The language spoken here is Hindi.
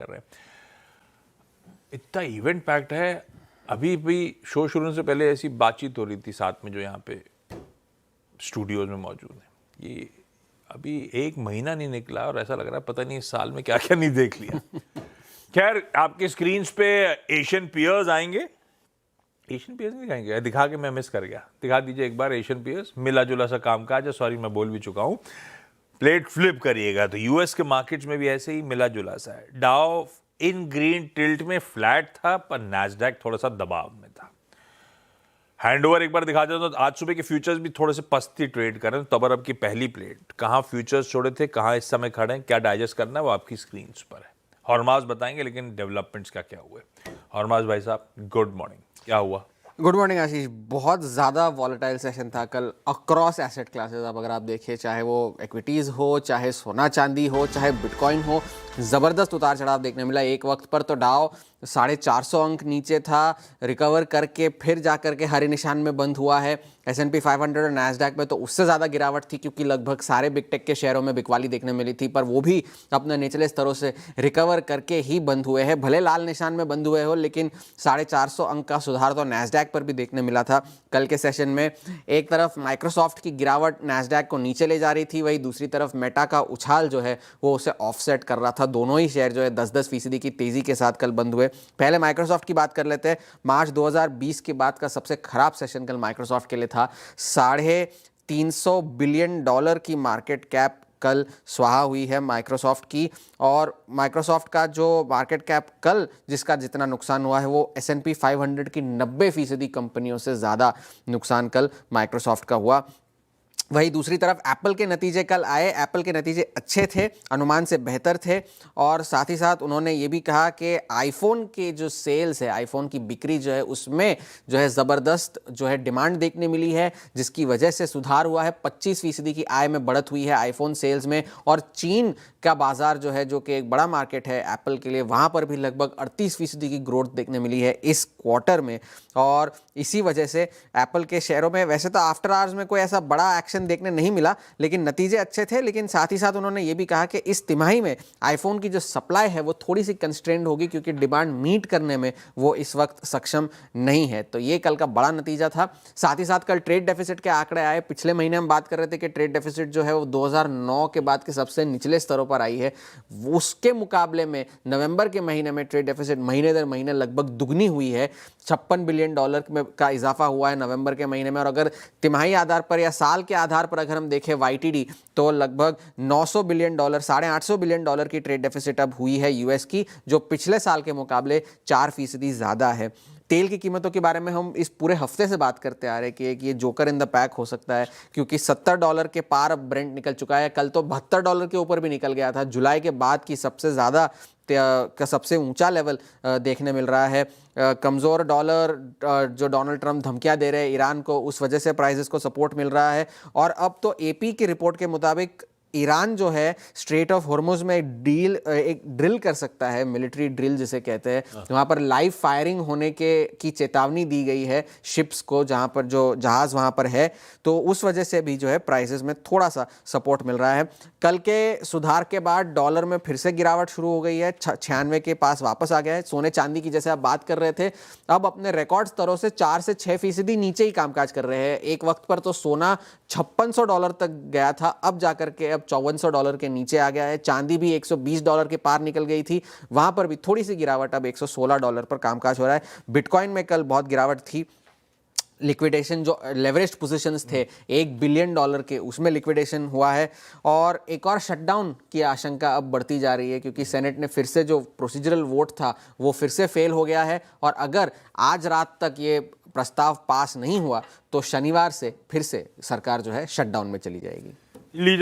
कर रहे हैं। इतना इवेंट पैक्ड है। अभी भी शो शुरू होने से पहले ऐसी बातचीत हो रही थी साथ में जो यहाँ पे स्टूडियोज में मौजूद है। ये अभी एक महीना नहीं निकला और ऐसा लग रहा है पता नहीं इस साल में क्या क्या नहीं देख लिया। खैर, आपके स्क्रीन्स पे एशियन पियर्स आएंगे। एशियन पियर्स नहीं दिखाएंगे, दिखा के मैं मिस कर गया। दिखा दीजिए एक बार एशियन पियर्स। मिला जुला सा काम काज है, सॉरी मैं बोल भी चुका हूँ। प्लेट फ्लिप करिएगा तो यूएस के मार्केट्स में भी ऐसे ही मिला जुला सा है। डाउ इन ग्रीन टिल्ट में फ्लैट था, पर नैस्डैक थोड़ा सा दबाव में था। हैंडओवर एक बार दिखा देता तो आज सुबह के फ्यूचर्स भी थोड़े से पस्ती ट्रेड कर रहे हैं। तबर अब की पहली प्लेट कहाँ फ्यूचर्स छोड़े थे, कहाँ इस समय खड़े हैं, क्या डाइजेस्ट करना है वो आपकी स्क्रीन पर है। हॉर्माज बताएंगे, लेकिन डेवलपमेंट्स क्या क्या हुए। हॉर्माज भाई साहब, गुड मॉर्निंग, क्या हुआ? गुड मॉर्निंग आशीष। बहुत ज़्यादा वॉलेटाइल सेशन था कल अक्रॉस एसेट क्लासेस। अब अगर आप देखिए, चाहे वो इक्विटीज़ हो, चाहे सोना चांदी हो, चाहे बिटकॉइन हो, ज़बरदस्त उतार चढ़ाव देखने मिला। एक वक्त पर तो डाउ 450 अंक नीचे था, रिकवर करके फिर जा करके हरे निशान में बंद हुआ है। S&P 500 और नैस्डैक में तो उससे ज़्यादा गिरावट थी, क्योंकि लगभग सारे बिग टेक के शेयरों में बिकवाली देखने मिली थी, पर वो भी अपने निचले स्तरों से रिकवर करके ही बंद हुए हैं। भले लाल निशान में बंद हुए हो, लेकिन 450 अंक का सुधार तो नैस्डैक पर भी देखने मिला था कल के सेशन में। एक तरफ माइक्रोसॉफ्ट की गिरावट नैस्डैक को नीचे ले जा रही थी, वही दूसरी तरफ मेटा का उछाल जो है वो उसे ऑफसेट कर रहा था। दोनों ही शेयर जो है 10-10% की तेजी के साथ कल बंद हुए। पहले माइक्रोसॉफ्ट की बात कर लेते हैं। मार्च 2020 के बाद का सबसे खराब सेशन कल माइक्रोसॉफ्ट के लिए था। $350 बिलियन की मार्केट कैप कल स्वाहा हुई है माइक्रोसॉफ्ट की। और माइक्रोसॉफ्ट का जो मार्केट कैप कल जिसका जितना नुकसान हुआ है, वो S&P 500 की 90% कंपनियों से ज़्यादा नुकसान कल माइक्रोसॉफ्ट का हुआ। वही दूसरी तरफ एप्पल के नतीजे कल आए। एप्पल के नतीजे अच्छे थे, अनुमान से बेहतर थे, और साथ ही साथ उन्होंने ये भी कहा कि आईफोन के जो सेल्स है, आईफोन की बिक्री जो है, उसमें जो है ज़बरदस्त जो है डिमांड देखने मिली है, जिसकी वजह से सुधार हुआ है। 25% की आय में बढ़त हुई है आईफोन सेल्स में। और चीन का बाजार जो है, जो कि एक बड़ा मार्केट है एप्पल के लिए, वहाँ पर भी लगभग 38% की ग्रोथ देखने मिली है इस क्वार्टर में। और इसी वजह से एप्पल के शेयरों में वैसे तो आफ्टर आवर्स में कोई ऐसा बड़ा एक्शन देखने नहीं मिला, लेकिन नतीजे अच्छे थे। लेकिन साथ ही साथ उन्होंने ये भी कहा कि इस तिमाही में आईफोन की जो सप्लाई है वो थोड़ी सी कंस्ट्रेंड होगी, क्योंकि डिमांड मीट करने में वो इस वक्त सक्षम नहीं है। तो ये कल का बड़ा नतीजा था। साथ ही साथ कल ट्रेड डेफिसिट के आंकड़े आए। पिछले महीने हम बात कर रहे थे कि ट्रेड डेफिसिट जो है वो 2009 के बाद के सबसे निचले स्तरों पर आई है। उसके मुकाबले में नवंबर के महीने में ट्रेड डेफिसिट महीने दर महीने लगभग दुगनी हुई है। $56 बिलियन का इजाफा हुआ है नवंबर के महीने में। और अगर तिमाही आधार पर या साल के आधार पर अगर हम देखें YTD, तो लगभग $900 बिलियन, $850 बिलियन की ट्रेड डेफिसिट अब हुई है यूएस की, जो पिछले साल के मुकाबले 4% ज़्यादा है। तेल की कीमतों के बारे में हम इस पूरे हफ्ते से बात करते आ रहे हैं कि ये जोकर इन द पैक हो सकता है, क्योंकि $70 के पार अब ब्रेंट निकल चुका है। कल तो $72 के ऊपर भी निकल गया था। जुलाई के बाद की सबसे ज़्यादा का सबसे ऊंचा लेवल देखने मिल रहा है। कमज़ोर डॉलर जो डोनाल्ड ट्रंप धमकियां दे रहे हैं ईरान को, उस वजह से प्राइसेस को सपोर्ट मिल रहा है। और अब तो AP की रिपोर्ट के मुताबिक ईरान जो है स्ट्रेट ऑफ हॉर्मुज़ में एक ड्रिल कर सकता है, मिलिट्री ड्रिल जिसे कहते हैं। वहाँ पर लाइव फायरिंग होने की चेतावनी दी गई है शिप्स को, जहाँ पर जो जहाज़ वहाँ पर है। तो उस वजह से भी जो है प्राइसेस में थोड़ा सा सपोर्ट मिल रहा है। कल के सुधार के बाद डॉलर में फिर से गिरावट शुरू हो गई है, 96 के पास वापस आ गया है। सोने चांदी की जैसे आप बात कर रहे थे, अब अपने रिकॉर्ड स्तरों से 4 से 6% नीचे ही कामकाज कर रहे हैं। एक वक्त पर तो सोना $5600 तक गया था, अब जाकर के अब $5400 के नीचे आ गया है। चांदी भी $120 के पार निकल गई थी, वहां पर भी थोड़ी सी गिरावट, अब $116 पर कामकाज हो रहा है। बिटकॉइन में कल बहुत गिरावट थी। लिक्विडेशन जो लेवरेज्ड पोजीशंस थे $1 बिलियन के, उसमें लिक्विडेशन हुआ है। और एक और शटडाउन की आशंका अब बढ़ती जा रही है, क्योंकि सेनेट ने फिर से जो प्रोसीजरल वोट था वो फिर से फेल हो गया है। और अगर आज रात तक ये प्रस्ताव पास नहीं हुआ तो शनिवार से फिर से सरकार जो है शटडाउन में चली जाएगी।